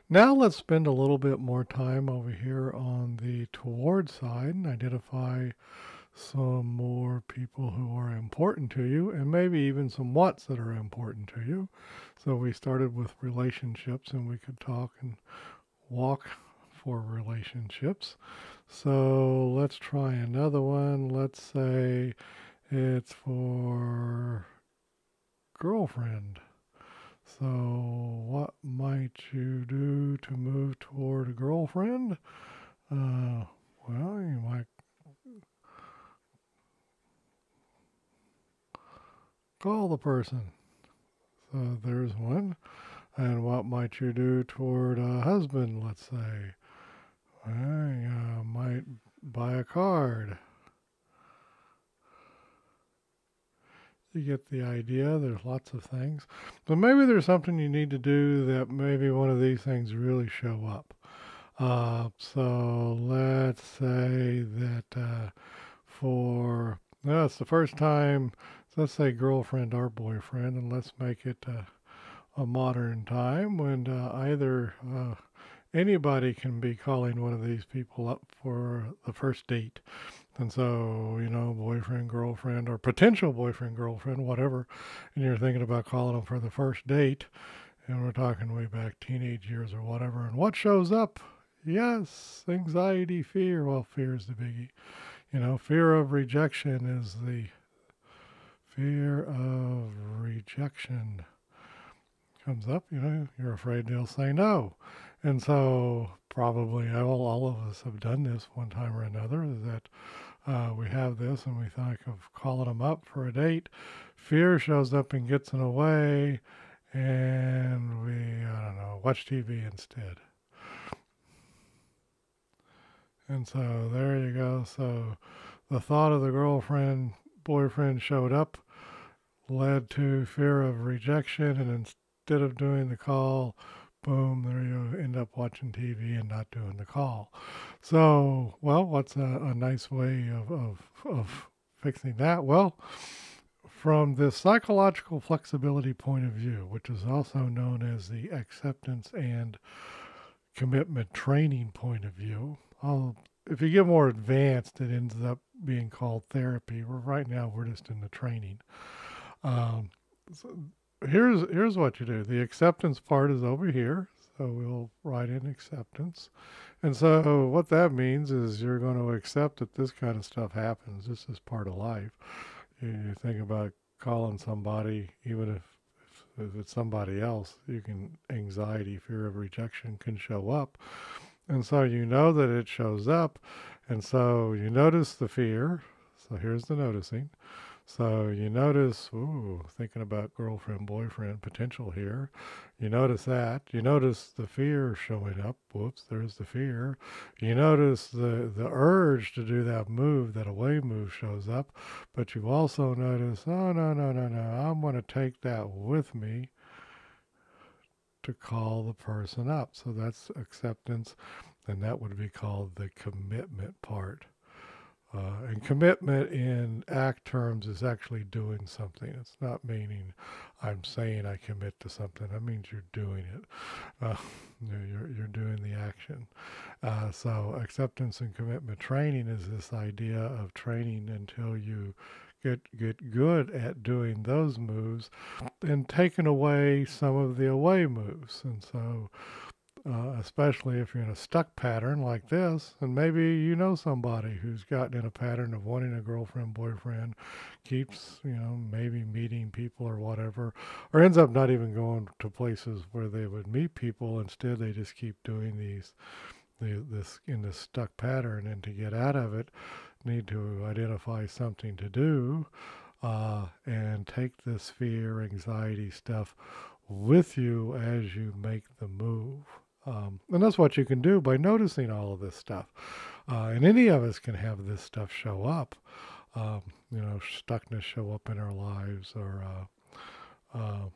Now let's spend a little bit more time over here on the toward side and identify some more people who are important to you and maybe even some what's that are important to you. So we started with relationships and we could talk and walk for relationships. So let's try another one. Let's say it's for girlfriend. So, what might you do to move toward a girlfriend? Uh, well, you might call the person. So, there's one. And what might you do toward a husband, let's say? Well, you might buy a card. You get the idea. There's lots of things. But maybe there's something you need to do that maybe one of these things really show up. So let's say that for, no, it's the first time, so let's say girlfriend or boyfriend, and let's make it a modern time when either anybody can be calling one of these people up for the first date. And so, boyfriend, girlfriend, or potential boyfriend, girlfriend, whatever, and you're thinking about calling them for the first date, and we're talking way back teenage years or whatever, and what shows up? Yes, anxiety, fear. Well, fear is the biggie. Fear of rejection is the fear of rejection comes up. You're afraid they'll say no. And so, probably all of us have done this one time or another, is that we have this and we think of calling them up for a date. Fear shows up and gets in the way, and we, I don't know, watch TV instead. And so there you go. So the thought of the girlfriend, boyfriend showed up, led to fear of rejection, and instead of doing the call, boom, there you end up watching TV and not doing the call. So, well, what's a nice way of fixing that? Well, from the psychological flexibility point of view, which is also known as the acceptance and commitment training point of view, if you get more advanced, it ends up being called therapy. Right now, we're just in the training. Um, so here's what you do. The acceptance part is over here. So we'll write in acceptance. And so what that means is you're going to accept that this kind of stuff happens. This is part of life. You think about calling somebody, even if it's somebody else, you can anxiety, fear of rejection can show up. And so you know that it shows up. And so you notice the fear. So here's the noticing. So you notice, ooh, thinking about girlfriend, boyfriend potential here. You notice that. You notice the fear showing up. Whoops, there's the fear. You notice the urge to do that move, that away move shows up. But you also notice, oh, no, no, no, no, I'm going to take that with me to call the person up. So that's acceptance, and that would be called the commitment part. And commitment in ACT terms is actually doing something. It's not meaning I'm saying I commit to something. That means you're doing it. Uh, you're doing the action. So acceptance and commitment training is this idea of training until you get good at doing those moves and taking away some of the away moves. And so especially if you're in a stuck pattern like this, and maybe you know somebody who's gotten in a pattern of wanting a girlfriend, boyfriend, keeps, maybe meeting people or whatever, or ends up not even going to places where they would meet people. Instead, they just keep doing this in this stuck pattern, and to get out of it, need to identify something to do, and take this fear, anxiety stuff with you as you make the move. And that's what you can do by noticing all of this stuff. And any of us can have this stuff show up. Um, stuckness show up in our lives, or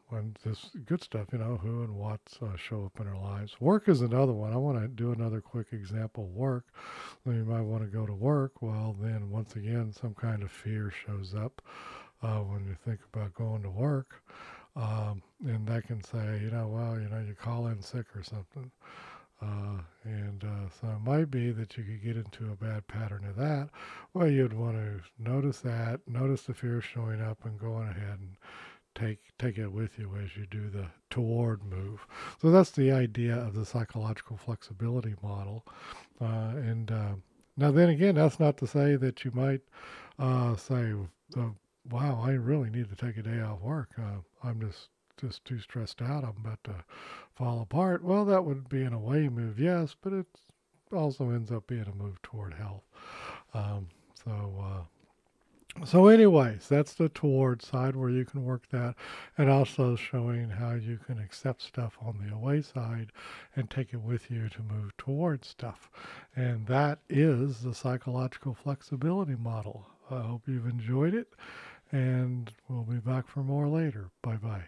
when this good stuff, who and what show up in our lives. Work is another one. I want to do another quick example. Work. You might want to go to work. Well, then once again, some kind of fear shows up when you think about going to work. And that can say, well, you call in sick or something. So it might be that you could get into a bad pattern of that. Well, you'd want to notice that, notice the fear showing up, and go on ahead and take it with you as you do the toward move. So that's the idea of the psychological flexibility model. And Now then again, that's not to say that you might say, "Wow, I really need to take a day off work. I'm just too stressed out. I'm about to fall apart." Well, that would be an away move, yes, but it also ends up being a move toward health. Um, so. So, anyways, that's the toward side where you can work that, and also showing how you can accept stuff on the away side and take it with you to move towards stuff. And that is the psychological flexibility model. I hope you've enjoyed it, and we'll be back for more later. Bye bye.